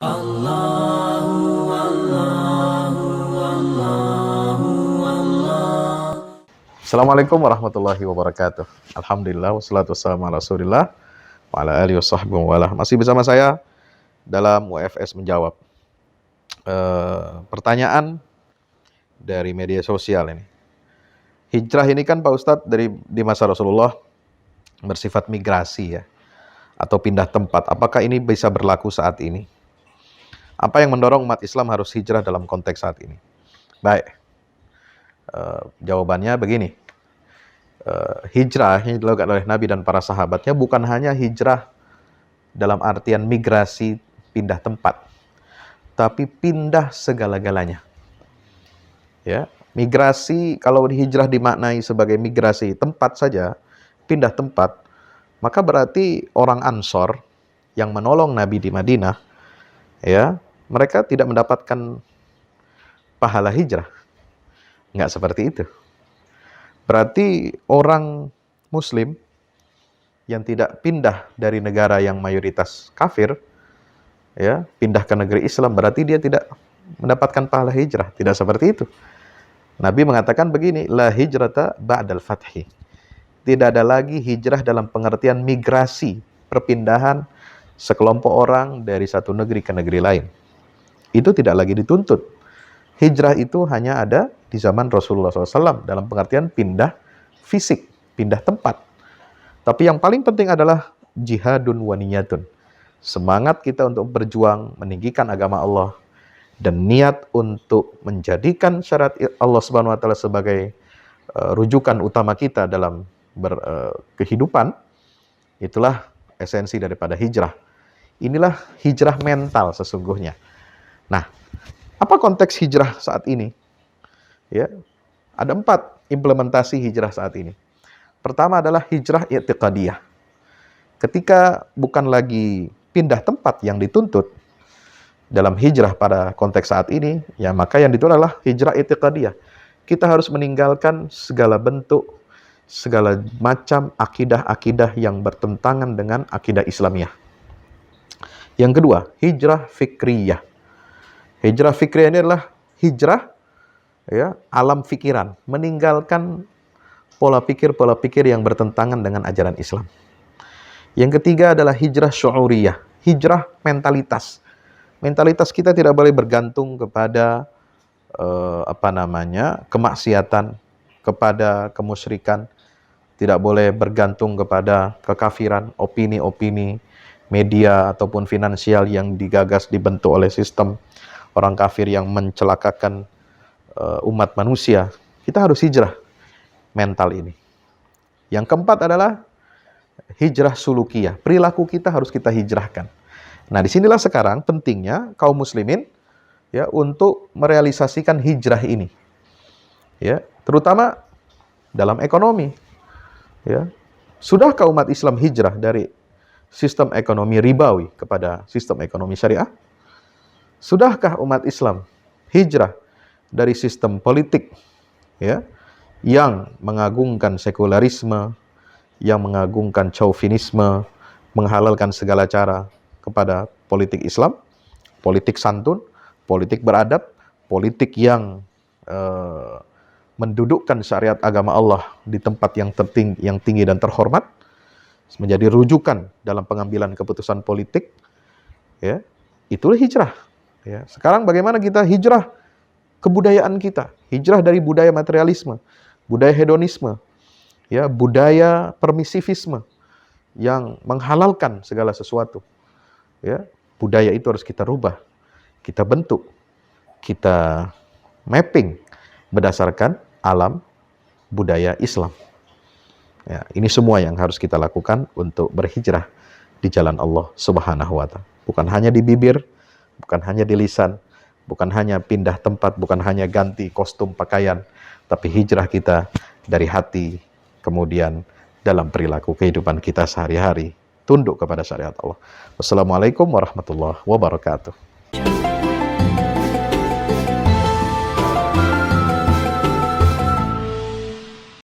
Allahu Allahu Allahu Allah. Assalamualaikum warahmatullahi wabarakatuh. Alhamdulillah wassalatu wassalamu ala Rasulillah wa ala alihi washabbihi wa wala. Masih bersama saya dalam UFS menjawab pertanyaan dari media sosial ini. Hijrah ini kan Pak Ustadz di masa Rasulullah bersifat migrasi ya, atau pindah tempat. Apakah ini bisa berlaku saat ini? Apa yang mendorong umat Islam harus hijrah dalam konteks saat ini? Baik, jawabannya begini. Hijrah yang dilakukan oleh Nabi dan para sahabatnya bukan hanya hijrah dalam artian migrasi pindah tempat, tapi pindah segala-galanya. Ya, migrasi kalau hijrah dimaknai sebagai migrasi tempat saja, pindah tempat, maka berarti orang Ansor yang menolong Nabi di Madinah, ya, mereka tidak mendapatkan pahala hijrah. Nggak seperti itu. Berarti orang Muslim yang tidak pindah dari negara yang mayoritas kafir, ya, pindah ke negeri Islam, berarti dia tidak mendapatkan pahala hijrah. Tidak seperti itu. Nabi mengatakan begini, la hijrata ba'dal fathi. Tidak ada lagi hijrah dalam pengertian migrasi, perpindahan sekelompok orang dari satu negeri ke negeri lain. Itu tidak lagi dituntut. Hijrah itu hanya ada di zaman Rasulullah SAW dalam pengertian pindah fisik, pindah tempat. Tapi yang paling penting adalah jihadun wa niyatun. Semangat kita untuk berjuang meninggikan agama Allah dan niat untuk menjadikan syariat Allah Subhanahu wa taala sebagai rujukan utama kita dalam kehidupan. Itulah esensi daripada hijrah. Inilah hijrah mental sesungguhnya. Nah, apa konteks hijrah saat ini? Ya, ada 4 implementasi hijrah saat ini. Pertama adalah hijrah i'tiqadiyah. Ketika bukan lagi pindah tempat yang dituntut dalam hijrah pada konteks saat ini, ya maka yang dituntut adalah hijrah i'tiqadiyah. Kita harus meninggalkan segala bentuk, segala macam akidah-akidah yang bertentangan dengan akidah Islamiyah. Yang kedua, hijrah fikriyah. Hijrah fikriyah ini adalah hijrah, ya, alam pikiran, meninggalkan pola pikir yang bertentangan dengan ajaran Islam. Yang ketiga adalah hijrah syu'uriyah, hijrah mentalitas. Mentalitas kita tidak boleh bergantung kepada kemaksiatan, kepada kemusyrikan, tidak boleh bergantung kepada kekafiran, opini-opini media ataupun finansial yang digagas dibentuk oleh sistem orang kafir yang mencelakakan umat manusia. Kita harus hijrah mental ini. Yang keempat adalah hijrah sulukiyah. Perilaku kita harus kita hijrahkan. Nah, disinilah sekarang pentingnya kaum muslimin, ya, untuk merealisasikan hijrah ini. Ya, terutama dalam ekonomi. Ya. Sudahkah umat Islam hijrah dari sistem ekonomi ribawi kepada sistem ekonomi syariah? Sudahkah umat Islam hijrah dari sistem politik, ya, yang mengagungkan sekularisme, yang mengagungkan chauvinisme, menghalalkan segala cara, kepada politik Islam, politik santun, politik beradab, politik yang mendudukkan syariat agama Allah di tempat yang tinggi dan terhormat, menjadi rujukan dalam pengambilan keputusan politik, ya, itulah hijrah. Ya. Sekarang bagaimana kita hijrah kebudayaan kita, hijrah dari budaya materialisme, budaya hedonisme, ya, budaya permisivisme yang menghalalkan segala sesuatu. Ya, budaya itu harus kita rubah, kita bentuk, kita mapping berdasarkan alam budaya Islam. Ya, ini semua yang harus kita lakukan untuk berhijrah di jalan Allah Subhanahu wa taala. Bukan hanya di bibir, bukan hanya di lisan, bukan hanya pindah tempat, bukan hanya ganti kostum pakaian, tapi hijrah kita dari hati, kemudian dalam perilaku kehidupan kita sehari-hari, tunduk kepada syariat Allah. Wassalamualaikum warahmatullahi wabarakatuh.